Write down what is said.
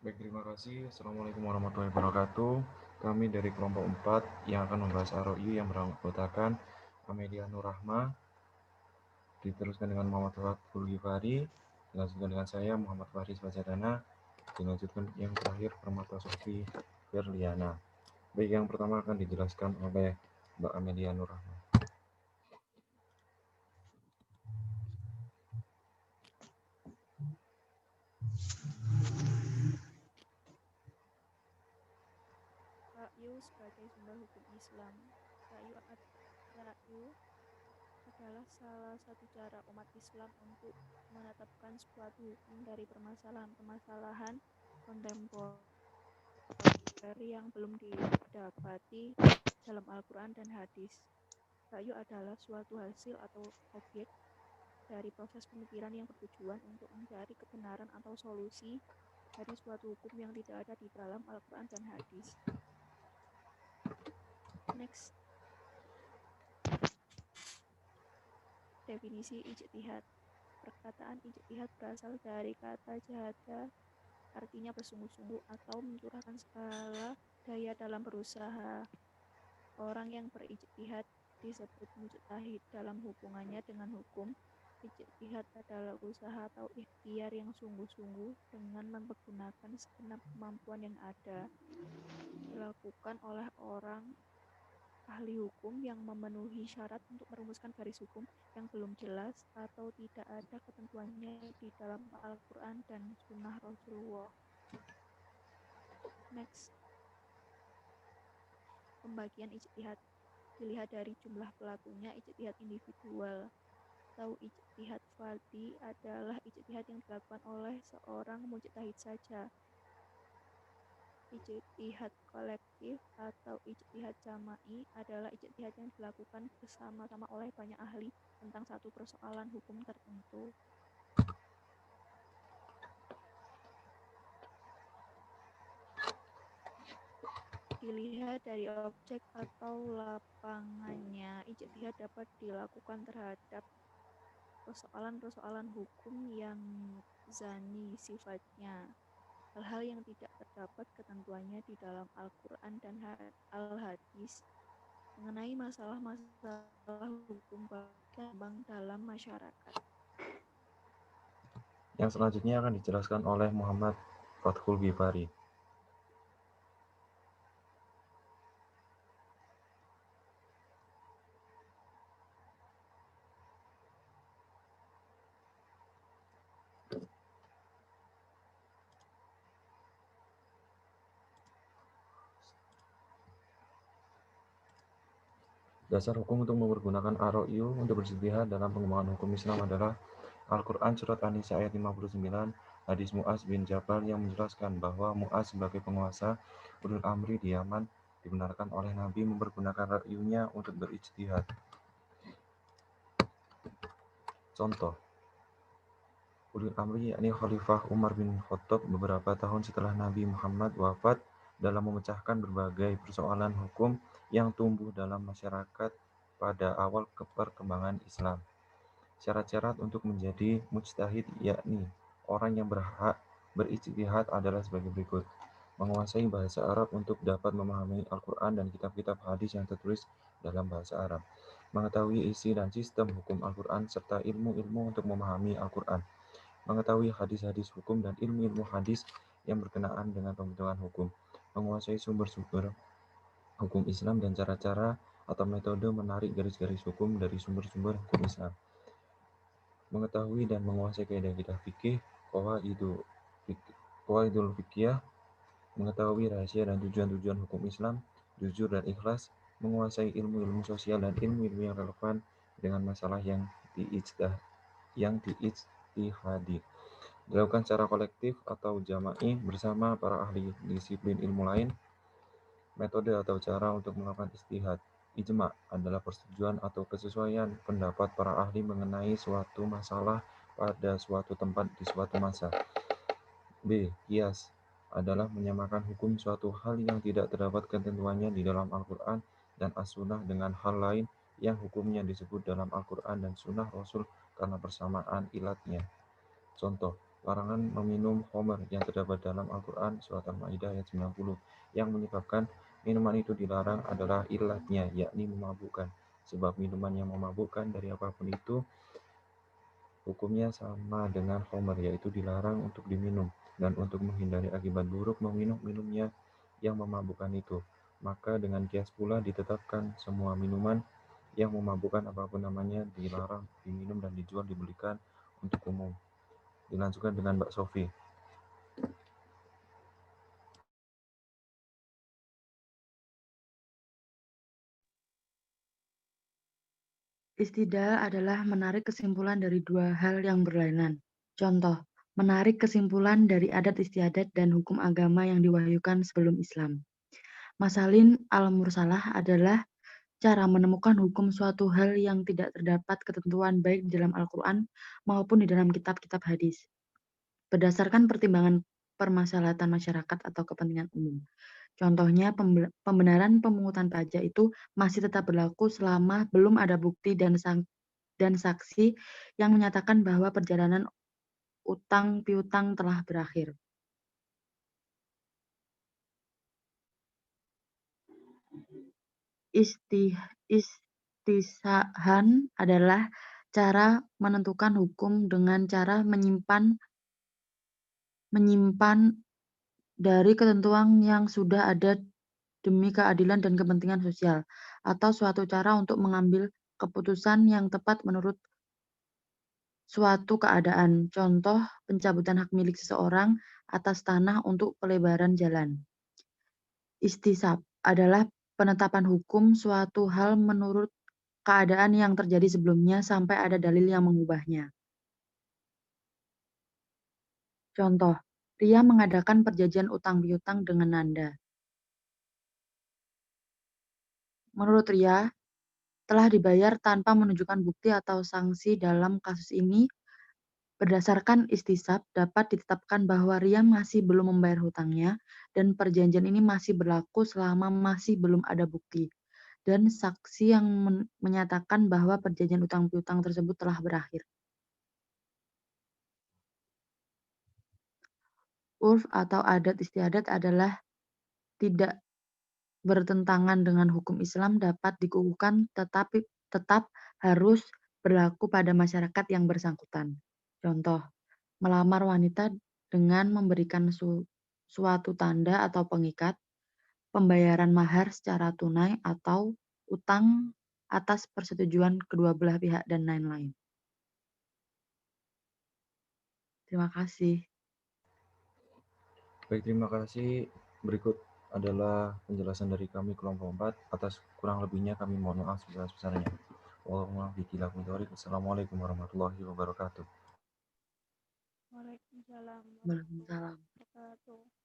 Baik, terima kasih. Assalamualaikum warahmatullahi wabarakatuh. Kami dari kelompok 4 yang akan membahas ROI yang beranggotakan Amelia Nurrahma, diteruskan dengan Muhammad Fathul Ghifari, dilanjutkan dengan saya Muhammad Faris Fajadana, dilanjutkan yang terakhir Permata Sofi Firliana. Baik, yang pertama akan dijelaskan oleh Mbak Amelia Nurrahma. Ra'yu sebagai sumber hukum Islam. Ra'yu adalah salah satu cara umat Islam untuk menetapkan suatu hukum dari permasalahan-permasalahan kontemporer yang belum didapati dalam Al-Quran dan hadis. Ra'yu adalah suatu hasil atau objek dari proses pemikiran yang bertujuan untuk mencari kebenaran atau solusi dari suatu hukum yang tidak ada di dalam Al-Quran dan hadis. Next, definisi ijtihad. Perkataan ijtihad berasal dari kata jahada, artinya bersungguh-sungguh atau mencurahkan segala daya dalam berusaha. Orang yang berijtihad disebut mujtahid dalam hubungannya dengan hukum. Ijtihad adalah usaha atau ikhtiar yang sungguh-sungguh dengan mempergunakan segenap kemampuan yang ada, dilakukan oleh orang ahli hukum yang memenuhi syarat untuk merumuskan garis hukum yang belum jelas atau tidak ada ketentuannya di dalam Al-Quran dan Sunnah Rasulullah. Next, pembagian ijtihad dilihat dari jumlah pelakunya. Ijtihad individual atau ijtihad fardhi adalah ijtihad yang dilakukan oleh seorang mujtahid saja. Ijtihad kolektif atau ijtihad jama'i adalah ijtihad yang dilakukan bersama-sama oleh banyak ahli tentang satu persoalan hukum tertentu. Dilihat dari objek atau lapangannya, ijtihad dapat dilakukan terhadap persoalan-persoalan hukum yang zani sifatnya, hal-hal yang tidak terdapat ketentuannya di dalam Al-Quran dan Al-Hadis mengenai masalah-masalah hukum berkembang dalam masyarakat. Yang selanjutnya akan dijelaskan oleh Muhammad Fathul Ghifari. Dasar hukum untuk mempergunakan ROU untuk berijtihad dalam pengembangan hukum Islam adalah Al-Quran Surat An-Nisa ayat 59, hadis Mu'az bin Jabal yang menjelaskan bahwa Mu'az sebagai penguasa ulul amri di Yaman dibenarkan oleh Nabi mempergunakan ROU-nya untuk berijtihad. Contoh, ulul amri yakni Khalifah Umar bin Khattab beberapa tahun setelah Nabi Muhammad wafat dalam memecahkan berbagai persoalan hukum yang tumbuh dalam masyarakat pada awal perkembangan Islam. Syarat-syarat untuk menjadi mujtahid yakni orang yang berhak berijtihad adalah sebagai berikut. Menguasai bahasa Arab untuk dapat memahami Al-Quran dan kitab-kitab hadis yang tertulis dalam bahasa Arab. Mengetahui isi dan sistem hukum Al-Quran serta ilmu-ilmu untuk memahami Al-Quran. Mengetahui hadis-hadis hukum dan ilmu-ilmu hadis yang berkenaan dengan pembentukan hukum. Menguasai sumber-sumber hukum Islam dan cara-cara atau metode menarik garis-garis hukum dari sumber-sumber hukum Islam. Mengetahui dan menguasai kaidah-kaidah fikih, qawaidul fikih, mengetahui rahasia dan tujuan-tujuan hukum Islam, jujur dan ikhlas, menguasai ilmu-ilmu sosial dan ilmu-ilmu yang relevan dengan masalah yang diijtihadi. Dilakukan secara kolektif atau jama'i bersama para ahli disiplin ilmu lain. Metode atau cara untuk melakukan ijtihad. Ijma' adalah persetujuan atau kesesuaian pendapat para ahli mengenai suatu masalah pada suatu tempat di suatu masa. B. Qiyas adalah menyamakan hukum suatu hal yang tidak terdapat ketentuannya di dalam Al-Quran dan As-Sunnah dengan hal lain yang hukumnya disebut dalam Al-Quran dan Sunnah Rasul karena persamaan ilatnya. Contoh, larangan meminum khamr yang terdapat dalam Al-Quran surat Al-Maidah ayat 90. Yang menyebabkan minuman itu dilarang adalah ilatnya, yakni memabukkan. Sebab minuman yang memabukkan dari apapun itu hukumnya sama dengan khamr, yaitu dilarang untuk diminum, dan untuk menghindari akibat buruk meminum minumnya yang memabukkan itu. Maka dengan kias pula ditetapkan semua minuman yang memabukkan apapun namanya dilarang diminum dan dijual dibelikan untuk umum. Dilanjutkan dengan Mbak Sofi. Istidlal adalah menarik kesimpulan dari dua hal yang berlainan. Contoh, menarik kesimpulan dari adat istiadat dan hukum agama yang diwahyukan sebelum Islam. Masalin al-mursalah adalah cara menemukan hukum suatu hal yang tidak terdapat ketentuan baik di dalam Al-Quran maupun di dalam kitab-kitab hadis, berdasarkan pertimbangan permasalahan masyarakat atau kepentingan umum. Contohnya, pembenaran pemungutan pajak itu masih tetap berlaku selama belum ada bukti dan saksi yang menyatakan bahwa perjalanan utang piutang telah berakhir. Istisahan adalah cara menentukan hukum dengan cara menyimpan dari ketentuan yang sudah ada demi keadilan dan kepentingan sosial, atau suatu cara untuk mengambil keputusan yang tepat menurut suatu keadaan. Contoh, pencabutan hak milik seseorang atas tanah untuk pelebaran jalan. Istisab adalah penetapan hukum suatu hal menurut keadaan yang terjadi sebelumnya sampai ada dalil yang mengubahnya. Contoh, Ria mengadakan perjanjian utang piutang dengan Nanda. Menurut Ria, telah dibayar tanpa menunjukkan bukti atau sanksi. Dalam kasus ini, berdasarkan istisab, dapat ditetapkan bahwa Ria masih belum membayar hutangnya dan perjanjian ini masih berlaku selama masih belum ada bukti dan saksi yang menyatakan bahwa perjanjian utang piutang tersebut telah berakhir. Urf atau adat istiadat adalah tidak bertentangan dengan hukum Islam, dapat dikukuhkan tetapi tetap harus berlaku pada masyarakat yang bersangkutan. Contoh, melamar wanita dengan memberikan suatu tanda atau pengikat, pembayaran mahar secara tunai atau utang atas persetujuan kedua belah pihak, dan lain-lain. Terima kasih. Baik, terima kasih. Berikut adalah penjelasan dari kami kelompok 4. Atas kurang lebihnya kami mohon maaf sebesar-besarnya. Wassalamualaikum warahmatullahi wabarakatuh. Waalaikumsalam Waalaikumsalam. warahmatullahi wabarakatuh.